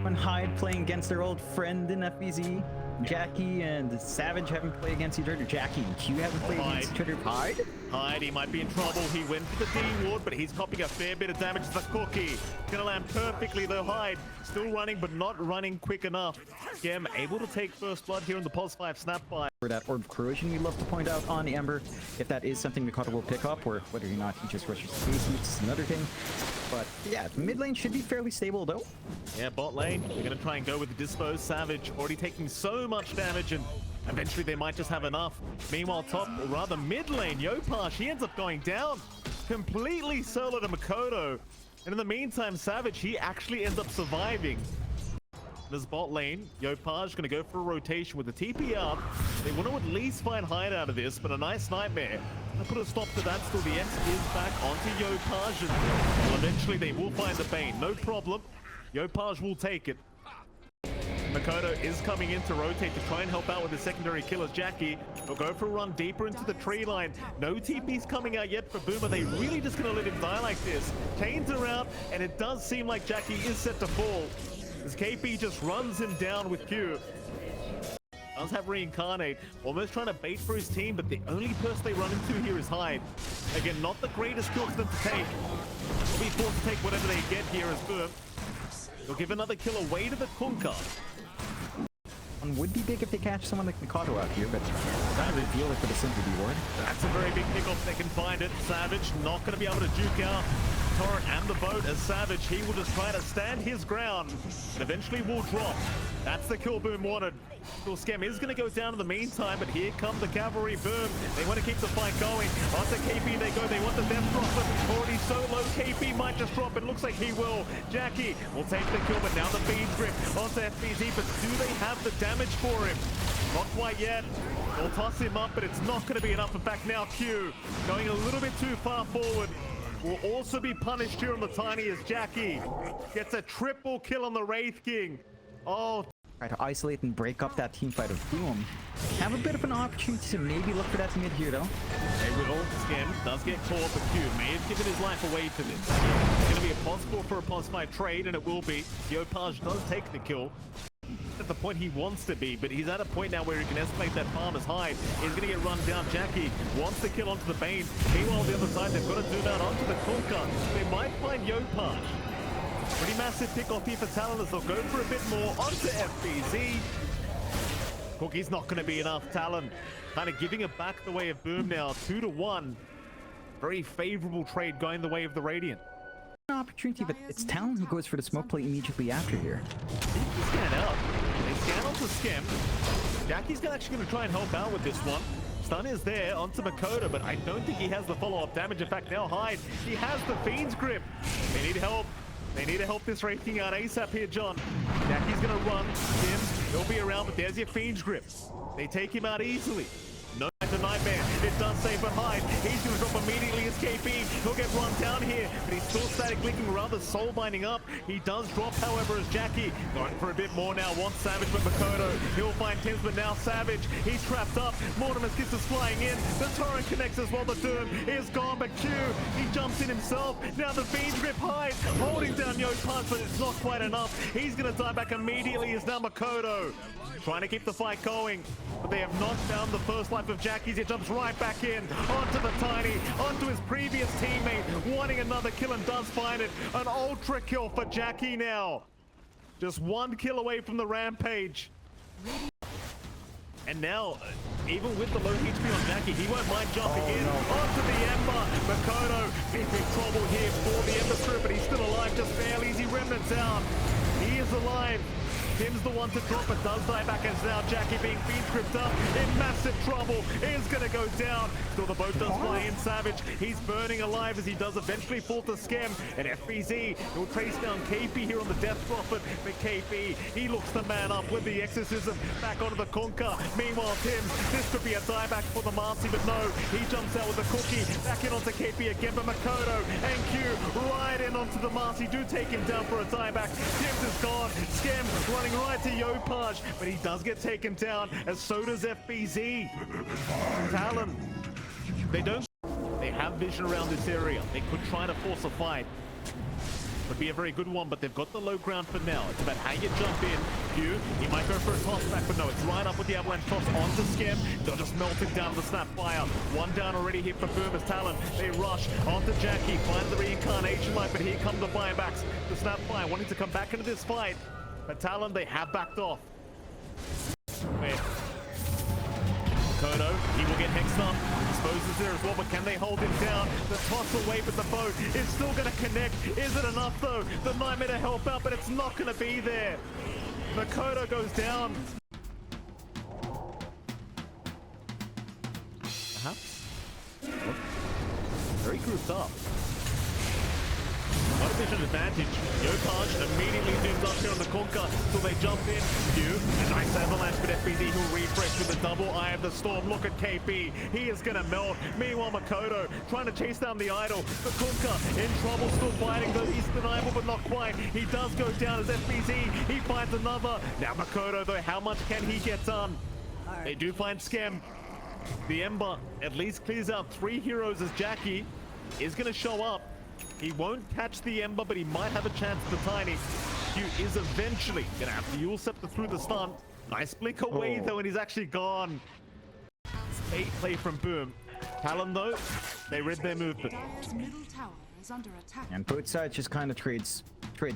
and Hyde playing against their old friend in FBZ. Jackie and Savage haven't played against each other. Jackie and Q haven't played against each other. Hyde, he might be in trouble. He went for the D ward, but he's copying a fair bit of damage to the cookie. Gonna land perfectly though. Hyde still running, but not running quick enough. Skem able to take first blood here in the Pulse 5 snap by. For that Orb of Corrosion, we love to point out on Ember, if that is something Mikado will pick up, or whether or not he just rushes the base, it's another thing. But yeah, mid lane should be fairly stable though. Yeah, bot lane, they're gonna try and go with the Dispo. Savage already taking so much damage, and eventually they might just have enough. Meanwhile, top, or rather mid lane, Yopash, he ends up going down. Completely solo to Makoto. And in the meantime, Savage, he actually ends up surviving. This bot lane, Yopaj gonna go for a rotation with the TP up. They want to at least find Hyde out of this, but a nice nightmare. I put a stop to that. Still, the X is back onto Yopaj, and well, eventually they will find the Bane. No problem. Yopaj will take it. Makoto is coming in to rotate to try and help out with the secondary killers. Jackie will go for a run deeper into the tree line. No TP's coming out yet for Boomer. They really just gonna let him die like this. Chains around, and it does seem like Jackie is set to fall. As KP just runs him down with Q. Does have Reincarnate, almost trying to bait for his team, but the only person they run into here is Hyde. Again, not the greatest kill for them to take. They'll be forced to take whatever they get here as Boom. They'll give another kill away to the Kunkka. Would be big if they catch someone like Mikado out here, but that would feel like for the Sympathy Ward. That's a very big pick off. They can find it. Savage not going to be able to juke out Torrent and the boat as Savage. He will just try to stand his ground and eventually will drop. That's the kill Boom wanted. Still, Skem is going to go down in the meantime, but here come the cavalry. Boom. They want to keep the fight going. Onto KP they go. They want the death drop. Already so low. KP might just drop. It looks like he will. Jackie will take the kill, but now the Bean's grip onto FBZ. But do they have the damage for him? Not quite yet. They'll toss him up, but it's not going to be enough. In fact, now Q going a little bit too far forward. Will also be punished here on the Tiny as Jackie gets a triple kill on the Wraith King. Oh. Try to isolate and break up that team fight of Boom. Have a bit of an opportunity to maybe look for that mid here though. They will. Skem does get caught, but Q may have given his life away for this. It's going to be a possible for a +5 trade, and it will be. Yopaj does take the kill. At the point he wants to be, but he's at a point now where he can escalate that farmer's Hyde. He's going to get run down. Jackie wants to kill onto the Bane. Meanwhile, on the other side, they've got to do that onto the Kunkka. They might find Yopaj. Pretty massive pick off here for Talon as they'll go for a bit more onto FBZ. Cookie's not going to be enough. Talon kind of giving it back the way of Boom now. 2-1. Very favorable trade going the way of the Radiant. An opportunity, but it's Talon who goes for the smoke play immediately after here. They scan out. They scan onto Skem. Jackie's actually going to try and help out with this one. Stun is there onto Makoto, but I don't think he has the follow-up damage. In fact, now Hyde, he has the Fiend's grip. They need help. They need to help this Wraith King out ASAP here, John. Jackie's going to run. Skim, he'll be around, but there's your Fiend's grip. They take him out easily. No, it's a nightmare. It does save but Hyde. He's going to drop immediately as KP. He'll get run down here, but he's still static linking, rather soul binding up. He does drop, however, as Jackie going for a bit more now. Wants Savage, but Makoto. He'll find Tims, but now Savage. He's trapped up. Mortimer's Kiss is flying in. The Torrent connects as well. The Doom is gone, but Q, he jumps in himself. Now the Fiend's grip Hyde, holding down Yopaj, but it's not quite enough. He's going to die back immediately as now Makoto trying to keep the fight going, but they have not found the first life of Jackie's. He jumps right back in onto the Tiny, onto his previous teammate, wanting another kill, and does find it. An ultra kill for Jackie now. Just one kill away from the Rampage. And now, even with the low HP on Jackie, he won't mind jumping in onto the Ember. Makoto in big trouble here for the Ember Strip, but he's still alive, just barely as he remnants out. He is alive. Tim's the one to drop, but does die back as now Jackie being Fiend gripped up in massive trouble is going to go down. Still the boat does fly in. Savage, he's burning alive as he does eventually fall to Skem, and FBZ will trace down KP here on the Death Prophet, but KP, he looks the man up with the Exorcism back onto the Kunkka. Meanwhile, Tim, this could be a dieback for the Marcy, but no, he jumps out with the Cookie, back in onto KP again, but Makoto and Q right in onto the Marcy, do take him down for a dieback. Tim's is gone. Skem running right to Yopaj, but he does get taken down, as so does FBZ. Talon, they have vision around this area. They could try to force a fight. Would be a very good one, but they've got the low ground for now. It's about how you jump in. Q, he might go for a toss back, but no, it's right up with the avalanche toss onto Skem. They'll just melt it down with the Snapfire. One down already here for Boom as Talon. They rush onto Jackie, find the reincarnation light, but here come the buybacks. The Snapfire wanting to come back into this fight, but Talon, they have backed off. Kodo, he will get hexed up. Exposes there as well, but can they hold him down? The toss away, but the boat is still going to connect. Is it enough though? The nightmare to help out, but it's not going to be there. Makoto goes down. Perhaps? Very grouped up. Not a vision advantage. Yopaj immediately zooms up here on the Kunkka, so they jump in. Q, a nice avalanche, but FBZ who'll refresh with the double Eye of the Storm. Look at KP, he is gonna melt. Meanwhile, Makoto trying to chase down the idol. The Kunkka in trouble, still fighting, though he's deniable, but not quite. He does go down as FBZ, he finds another. Now Makoto, though, how much can he get done? They do find Skem. The Ember at least clears out 3 heroes as Jackie is gonna show up. He won't catch the Ember, but he might have a chance to Tiny. Q is eventually gonna have to Yule Scepter through the stun. Nice blink away though, and he's actually gone. Great play from Boom. Talon though, they read their movement. And both sides just kind of trade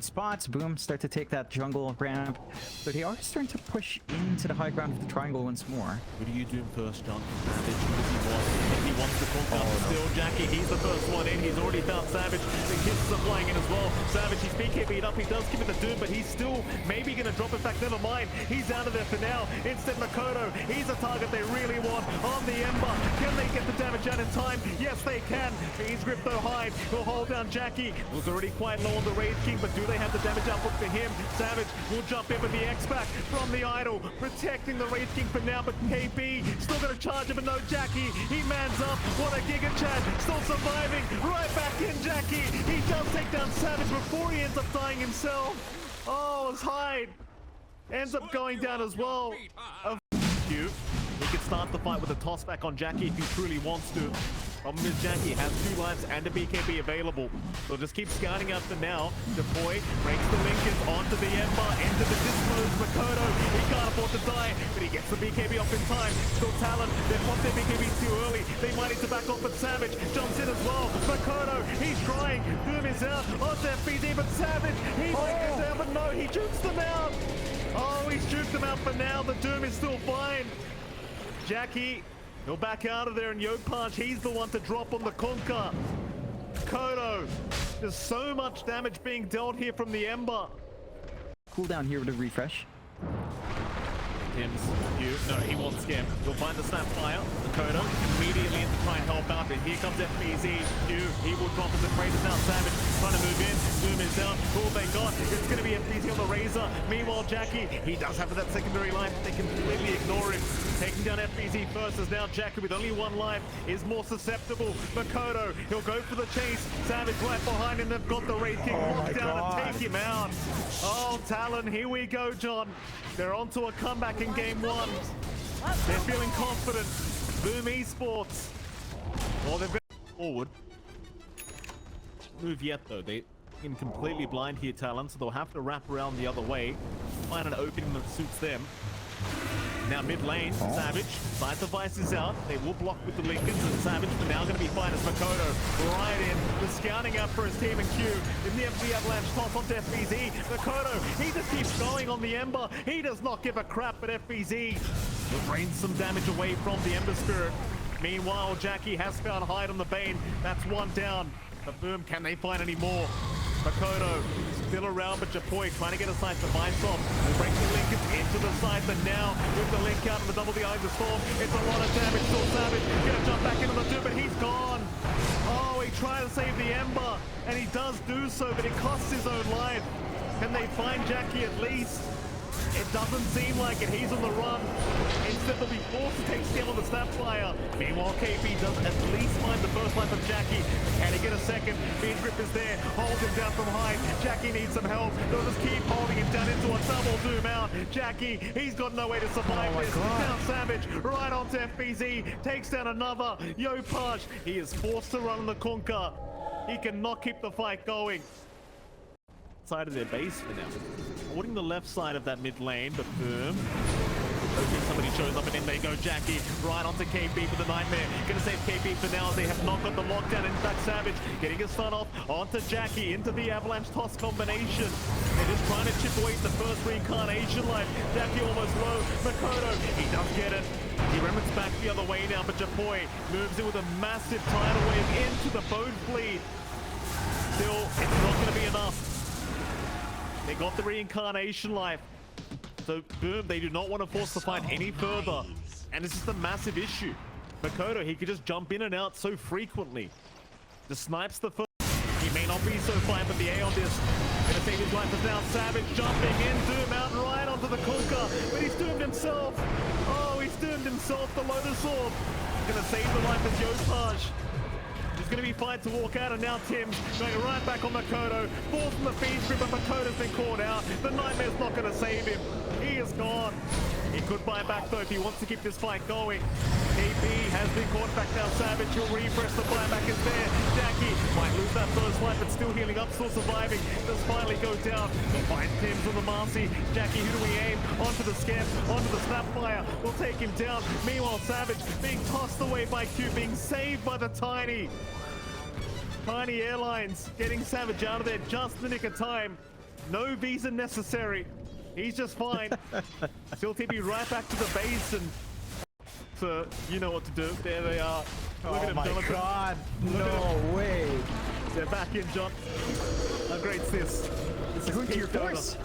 spots. Boom start to take that jungle ramp, but they are starting to push into the high ground of the triangle once more. What do you do first, John? He wants to call down still. Jackie, he's the first one in. He's already found Savage. The kisses are flying in as well. Savage, he's BKB'd up. He does give it the Doom, but he's still maybe going to drop it back. Never mind. He's out of there for now. Instead, Makoto, he's a target they really want on the Ember. Can they get the damage out in time? Yes, they can. He's gripped though hide. He'll hold down Jackie. Was already quite low on the Rage King, but do they have the damage output for him? Savage will jump in with the X-Pack from the idol, protecting the Rage King for now, but KB still going to charge him, but no Jackie. He mans up. What a Giga Chad. Still surviving. Right back in Jackie. He does take down Savage before he ends up dying himself. Oh, his hide ends up going down as well. Cute. He can start the fight with a toss back on Jackie if he truly wants to. Problem is Jackie has 2 lives and a BKB available. So just keep scouting out for now. Deploy, breaks the Lincoln onto the Ember, into the disposed Makoto. He can't afford to die, but he gets the BKB off in time. Still Talon, they've popped their BKB too early. They might need to back off, but Savage jumps in as well. Makoto, he's trying. Boom is out onto FBD, but Savage, he might get down, but no, he jukes them out. Oh, he's juked them out for now. The Doom is still fine. Jackie, he'll back out of there, and Yopaj, he's the one to drop on the Kunkka. Kodo, there's so much damage being dealt here from the Ember. Cooldown here with a refresh. Tim's Q. No, he wants Skem. He'll find the Snapfire. Kodo immediately in to try and help out, but here comes FBZ. Q, he will drop as the Kratos now. Savage trying to move in. Zoom is down. All they got, it's going to be FBZ on the Razor. Meanwhile, Jackie, he does have that secondary life. They completely ignore him. Taking down FBZ first, as now Jackie with only 1 life is more susceptible. Makoto, he'll go for the chase. Savage right behind him. They've got the Raid King locked down and take him out. Oh, Talon, here we go, John. They're onto a comeback in game 1. They're feeling confident. Boom Esports. Oh, they've got forward. Move yet though. They in completely blind here, Talon, so they'll have to wrap around the other way. Find an opening that suits them. Now mid lane, Savage, side device is out. They will block with the Lincolns, and Savage, but now going to be fine as Makoto right in. The scouting out for his team and Q. In the empty avalanche toss onto FBZ. Makoto, he just keeps going on the Ember. He does not give a crap, but FBZ will drain some damage away from the Ember Spirit. Meanwhile, Jackie has found hide on the Bane. That's 1 down. But Boom, can they find any more? Makoto still around, but Japoi trying to get a side device off. Break the Lincoln into the side, but now with the link out and the double the Eye of the Storm, it's a lot of damage. Still Savage gonna jump back into the Doom, but he's gone. Oh, he tried to save the Ember, and he does do so, but it costs his own life. Can they find Jackie at least? It doesn't seem like it. He's on the run. Instead, they'll be forced to take skill on the Snapfire. Meanwhile, KP does at least find the first life of Jackie. Can he get a second? Bean Grip is there. Hold him down from high. Jackie needs some help. They'll just keep holding him down into a double Doom out. Jackie, he's got no way to survive this. Down Savage, right onto FBZ. Takes down another. Yopaj, he is forced to run on the Kunkka. He cannot keep the fight going. outside of their base for now. Holding the left side of that mid lane, but Boom. Okay, somebody shows up and in they go. Jackie right onto KB for the Nightmare. Gonna save KB for now as they have not got the lockdown. In fact, Savage getting a stun off onto Jackie into the Avalanche toss combination. They're just trying to chip away at the first reincarnation life. Jackie almost low. Makoto, he does get it. He remnants back the other way now, but Japoy moves in with a massive tidal wave into the boat fleet. Still, it's not going to be enough. They got the reincarnation life. So, Boom, they do not want to force the fight any further. And it's just a massive issue. Makoto, he could just jump in and out so frequently. Just snipes the first. He may not be so fine, but the A on this. Gonna take his life as now Savage jumping in, Doom out right onto the Kunkka. But he's doomed himself. Oh, he's doomed himself, the Lotus Orb. Gonna save the life as Yopaj. There's going to be fight to walk out, and now Tim's going right back on Makoto. Falls from the feed strip, but Makoto's been caught out. The Nightmare's not going to save him. He is gone. He could buy back though if he wants to keep this fight going. KP has been caught back now. Savage, he'll refresh. The buyback is there. Jackie might lose that first life, but still healing up, still surviving. Does finally go down. He'll find Tim's on the Marcy. Jackie, who do we aim? Onto the Scamp, onto the Snapfire. We'll take him down. Meanwhile, Savage being tossed away by Q, being saved by the Tiny. Tiny Airlines getting Savage out of there just in the nick of time. No visa necessary. He's just fine. Still TP right back to the base, and so you know what to do. There they are. Look at him, my Jonathan. God, Look no way. They're back in, John. How great's this? This is Tier Dota. 4s.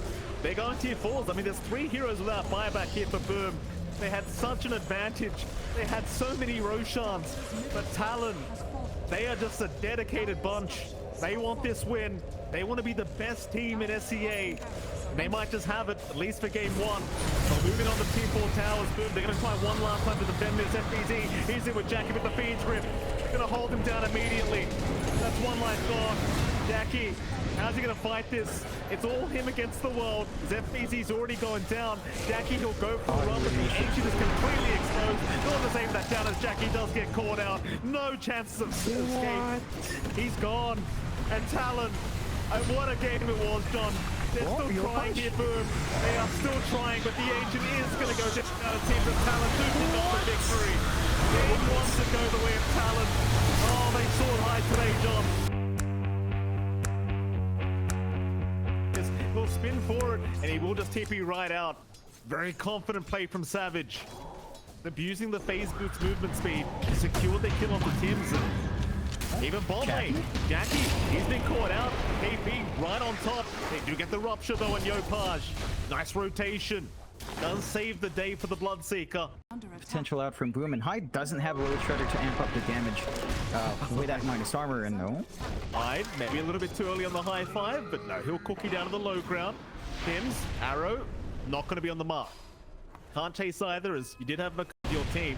They're going tier 4s. I mean, there's 3 heroes without buyback here for Boom. They had such an advantage. They had so many Roshans. But Talon, they are just a dedicated bunch. They want this win. They want to be the best team in SEA. They might just have it, at least for game 1. So moving on to Team 4 Towers. Boom, they're going to try one last time to defend this FBZ. He's in with Jackie with the feed grip. Going to hold him down immediately. That's one life gone. Jackie, how's he going to fight this? It's all him against the world. His FBZ's already going down. Jackie, he'll go for a run, but the Ancient is completely exposed. Not to save that down as Jackie does get caught out. No chances of escape. He's gone. And Talon, what a game it was, John. They're still trying here, Boom. They are still trying, but the Ancient is going to go down to Team of Talon. Do pick up the victory. They want to go the way of Talon. Oh, they soared high today, John. He'll spin forward, and he will just TP right out. Very confident play from Savage. Abusing the phase boots movement speed to secure their kill on the Tims. Even bot lane, Jackie, he's been caught out. KP right on top. They do get the rupture though on Yopaj. Nice rotation. Does save the day for the Bloodseeker. Potential out from Boom, and Hyde doesn't have a Lily Shredder to amp up the damage with that minus armor, and no. Hyde, maybe a little bit too early on the high 5, but no, he'll cookie down to the low ground. Tims, Arrow, not going to be on the mark. Can't chase either, as you did have your team.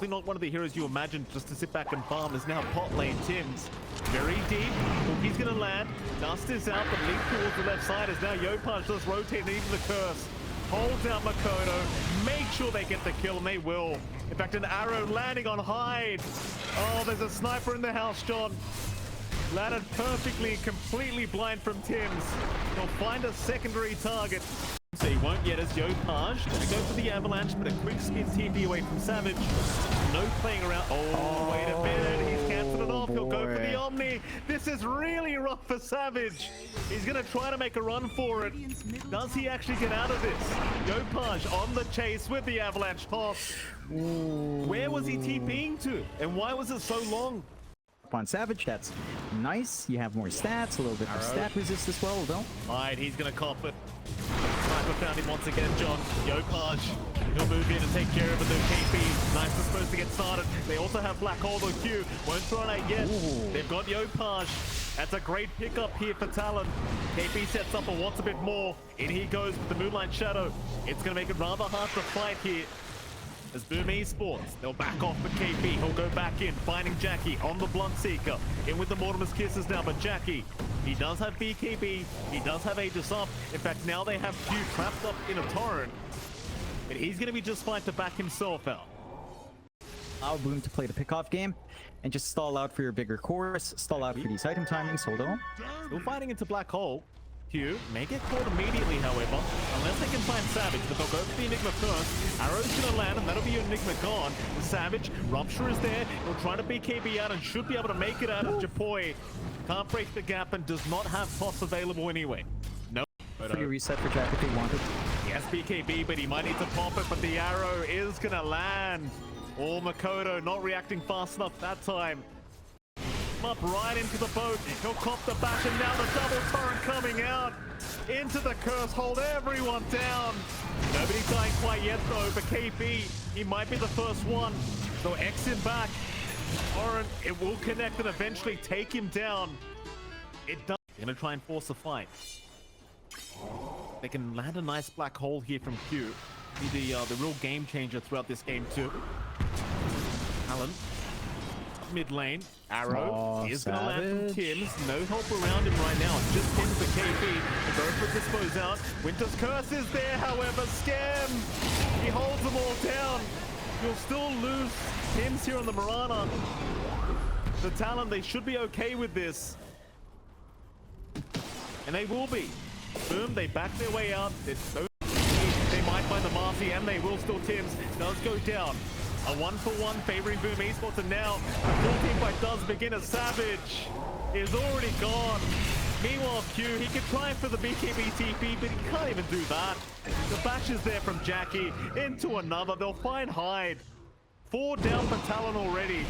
Definitely not one of the heroes you imagined just to sit back and farm. Is now pot lane Tims. Very deep. He's going to land. Dust is out, but leap towards the left side as now Yopaj does rotate, and even the curse holds out Makoto. Make sure they get the kill, and they will. In fact, an arrow landing on Hyde. Oh, there's a sniper in the house, John. Landed perfectly, completely blind from Tims. He'll find a secondary target. So he won't yet as Yopaj. Gonna go for the Avalanche, but a quick spin TP away from Savage. No playing around. Oh, wait a minute. He's cancelled it off. He'll go for the Omni. This is really rough for Savage. He's gonna try to make a run for it. Does he actually get out of this? Yopaj on the chase with the Avalanche toss. Where was he TPing to? And why was it so long? On Savage, that's nice. You have more stats, a little bit more stat resist as well, though. Alright, he's gonna cop it. Sniper found him once again, John. Yopaj, he'll move in and take care of it. The KP, nice is supposed to get started. They also have Black Hole or Q. Won't throw it yet. They've got Yopaj. That's a great pickup here for Talon. KP sets up and wants a bit more. In he goes with the Moonlight Shadow. It's gonna make it rather hard to fight here. As Boom Esports, they'll back off with KP. He'll go back in, finding Jackie on the Bloodseeker. In with the Mortimer's Kisses now, but Jackie, he does have BKB. He does have Aegis up. In fact, now they have Q trapped up in a torrent. And he's going to be just fine to back himself out. allow Boom to play the pickoff game and just stall out for your bigger cores, stall out for these item timings. Hold on. Still fighting into Black Hole. Q may get caught immediately, however, unless they can find Savage, but they'll go for the Enigma first. Arrow's gonna land, and that'll be Enigma gone. The Savage, Rupture is there. He'll try to BKB out and should be able to make it out of Japoi. Can't break the gap and does not have toss available anyway. No. Free reset for Jack if he wanted. Yes, BKB, but he might need to pop it, but the arrow is gonna land. Oh, Makoto not reacting fast enough that time. Up right into the boat. He'll cop the bash, and now the double torrent coming out into the curse. Hold everyone down. Nobody dying quite yet though, but KB, he might be the first one. So X him back. Oren, it will connect and eventually take him down. It does. They're gonna try and force a fight. They can land a nice black hole here from Q. Be the real game changer throughout this game too. Talon. Mid lane, Arrow is going to land from Tim's. No help around him right now. It's just Tim's for KP. The go for dispose out. Winter's Curse is there, however. Scam! He holds them all down. You'll still lose Tim's here on the Mirana. The Talon, they should be okay with this. And they will be. Boom, they back their way out. They might find the Marcy, and they will still. Tim's does go down. A 1-for-1 favoring Boom Esports, and now the full team fight does begin as Savage is already gone. Meanwhile, Q, he can try for the BKB TP, but he can't even do that. The bash is there from Jackie into another. They'll find Hyde. 4 down for Talon already.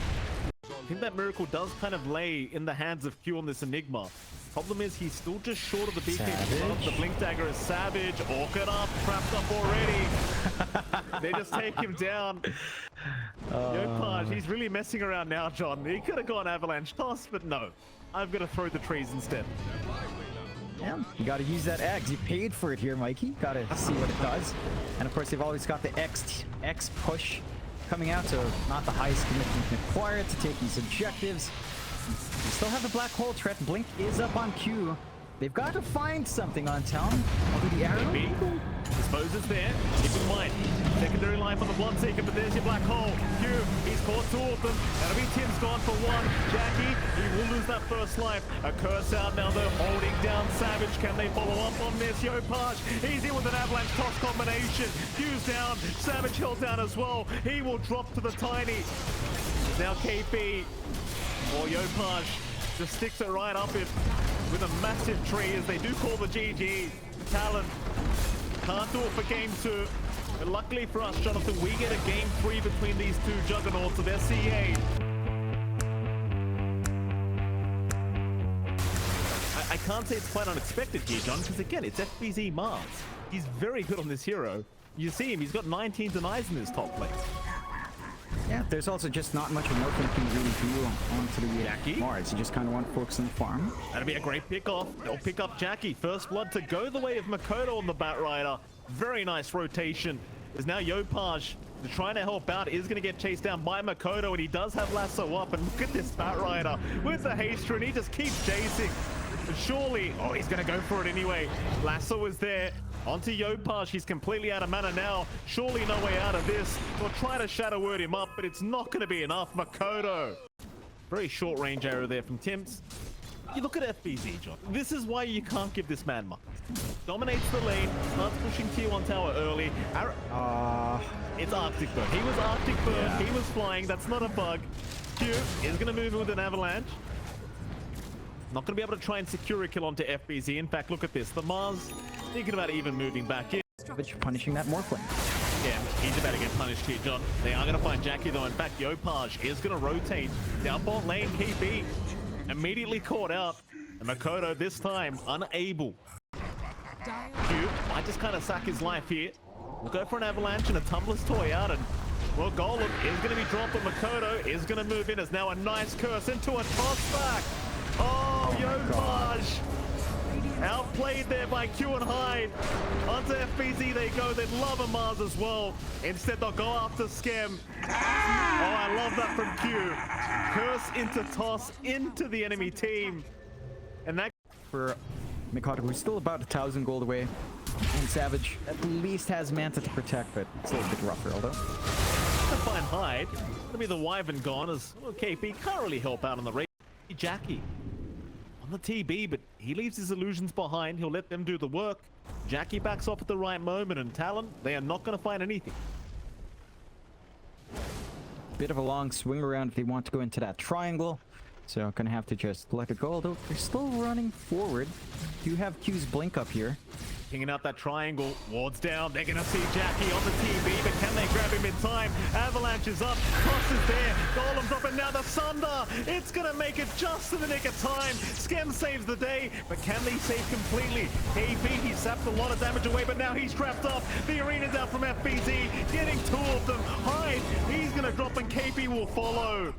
I think that miracle does kind of lay in the hands of Q on this Enigma. Problem is, he's still just short of the BKB. The Blink Dagger is Savage. Orchid up, trapped up already. They just take him down. Yopaj, he's really messing around now, John. He could have gone Avalanche Toss, but no. I've got to throw the trees instead. Yeah, you got to use that X. You paid for it here, Mikey. Got to see what it does. And of course, they've always got the X push coming out, so not the highest commitment required to take these objectives. You still have the black hole threat. Blink is up on Q. They've got to find something on Talon. The arrow. Disposes there. Keep in mind, secondary line for the one second, but there's your black hole. Q, he's caught 2 of them. That'll be Tim's gone for 1. Jackie, he will lose that first life. A curse out now. They're holding down Savage. Can they follow up on this? Yopaj, he's in with an avalanche toss combination. Q's down. Savage held down as well. He will drop to the tiny. Now KP. Or Yopaj just sticks it right up it with a massive tree as they do call the GG. Talon can't do it for game 2. But luckily for us, Jonathan, we get a game 3 between these 2 juggernauts of SCA. I can't say it's quite unexpected here, John, because again, it's FBZ Mars. He's very good on this hero. You see him, he's got 19 denies in his top place. Yeah, there's also just not much of Northland can really do onto the Jackie. Mars. You just kind of want to focus on the farm. That'll be a great pick-off. They'll pick up Jackie. First blood to go the way of Makoto on the Batrider. Very nice rotation. There's now Yopaj trying to help out. Is going to get chased down by Makoto, and he does have Lasso up. And look at this Batrider with the haste, and he just keeps chasing. But surely, oh, he's going to go for it anyway. Lasso is there. Onto Yopaj, he's completely out of mana now. Surely no way out of this. We'll try to Shadow Word him up, but it's not going to be enough. Makoto. Very short range arrow there from Tim's. You look at FBZ, John. This is why you can't give this man much. Dominates the lane, starts pushing tier 1 tower early. It's Arctic Burn. He was Arctic Burn. Yeah. He was flying. That's not a bug. Q is going to move in with an avalanche. Not going to be able to try and secure a kill onto FBZ. In fact, look at this. The Mars thinking about even moving back in. But you're punishing that Morphling. Yeah, he's about to get punished here, John. They are going to find Jackie, though. In fact, Yopaj is going to rotate. Down bot lane, KB immediately caught out. And Makoto, this time, unable. Q might just kind of sack his life here. We'll go for an avalanche and a Tumbler's Toy out. And, well, Golem is going to be dropped, but Makoto is going to move in as now a nice curse into a toss back. Oh, Yopaj! Outplayed there by Q and Hyde. Onto FBZ they go. They'd love a Mars as well. Instead, they'll go after Skem. Oh, I love that from Q. Curse into toss into the enemy team. And that for Mikado, who's still about 1,000 gold away. And Savage at least has Manta to protect, but it's a little bit rougher, although. to find Hyde. Gonna be the Wyvern gone as well, KP can't really help out on the race. Jackie on the TB, but he leaves his illusions behind. He'll let them do the work. Jackie backs off at the right moment, and Talon, they are not going to find anything. Bit of a long swing around if they want to go into that triangle. So gonna have to just let it go, although they're still running forward. Do have Q's blink up here. Pinging out that triangle, wards down, they're gonna see Jackie on the TV, but can they grab him in time? Avalanche is up, Cross is there, Golem's up, and now the Sunder! It's gonna make it just in the nick of time. Skem saves the day, but can they save completely? KP, he sapped a lot of damage away, but now he's trapped up. The arena's out from FBZ, getting two of them. Hyde, he's gonna drop, and KP will follow.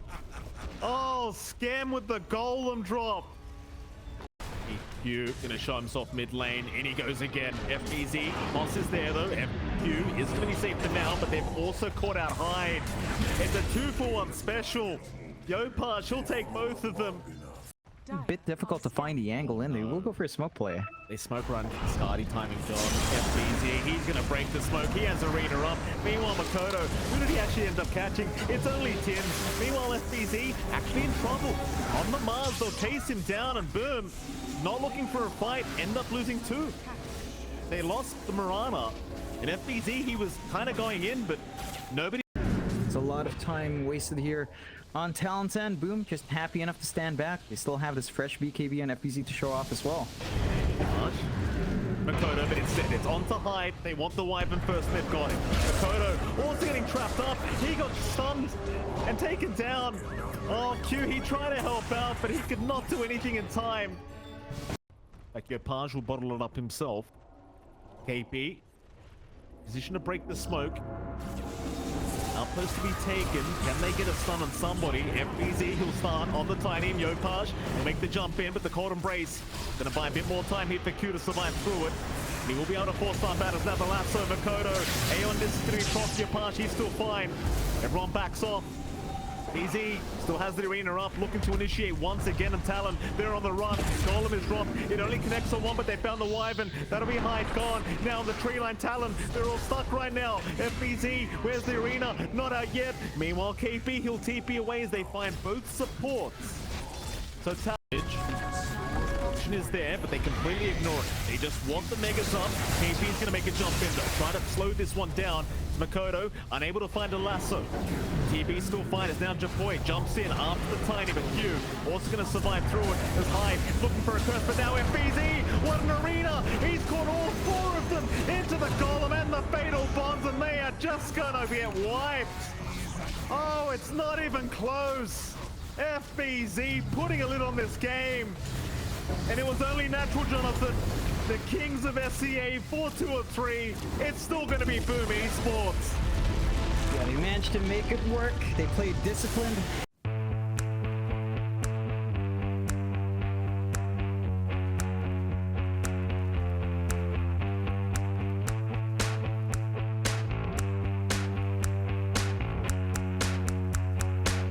Oh, Skem with the Golem drop. FQ gonna show himself mid lane, in he goes again. FBZ, Moss is there though. FQ is gonna be safe for now, but they've also caught out Hyde. It's a 2-for-1 special. Yopaj, he'll take both of them. A bit difficult to find the angle in. They will go for a smoke play. They smoke run, Skadi timing job. FBZ, he's gonna break the smoke. He has Arena up. Meanwhile, Makoto, who did he actually end up catching? It's only Tins. Meanwhile, FBZ actually in trouble. On the Mars, they'll chase him down, and boom, not looking for a fight, end up losing two. They lost the Mirana. And FBZ, he was kind of going in, but nobody. It's a lot of time wasted here on Talon's end. Boom, just happy enough to stand back. They still have this fresh BKB and FBZ to show off as well. Makoto, but instead it's on to Hyde. They want the Wyvern first, and they've got him. Makoto also getting trapped up. He got stunned and taken down. Oh, Q, he tried to help out, but he could not do anything in time. Like Yopaj will bottle it up himself. KP, position to break the smoke. Outpost to be taken. Can they get a stun on somebody? FBZ, he'll start on the tiny, and Yopaj will make the jump in, but the cold embrace gonna buy a bit more time here for Q to survive through it. He will be able to force star battles now. The lasso, Makoto. Aeon, this is gonna be proc. Yopaj, he's still fine. Everyone backs off. BZ still has the arena up, looking to initiate once again, and Talon, they're on the run. Golem is dropped. It only connects on one, but they found the Wyvern. That'll be Hyde gone. Now on the tree line, Talon, they're all stuck right now. FBZ, where's the arena? Not out yet. Meanwhile, KP, he'll TP away as they find both supports. So Talon is there, but they completely ignore it. They just want the Megas up. KP's gonna make a jump in though. Try to slow this one down. Makoto, unable to find a lasso. TB still fine as now Japoy jumps in after the tiny, but Q also gonna survive through it as Hyde looking for a curse, but now FBZ, what an arena! He's caught all four of them into the Golem and the Fatal Bonds, and they are just gonna get wiped. Oh, it's not even close. FBZ putting a lid on this game. And it was only natural, Jonathan. The Kings of SCA 4-2 or 3. It's still going to be Boom Esports. Yeah, they managed to make it work. They played disciplined.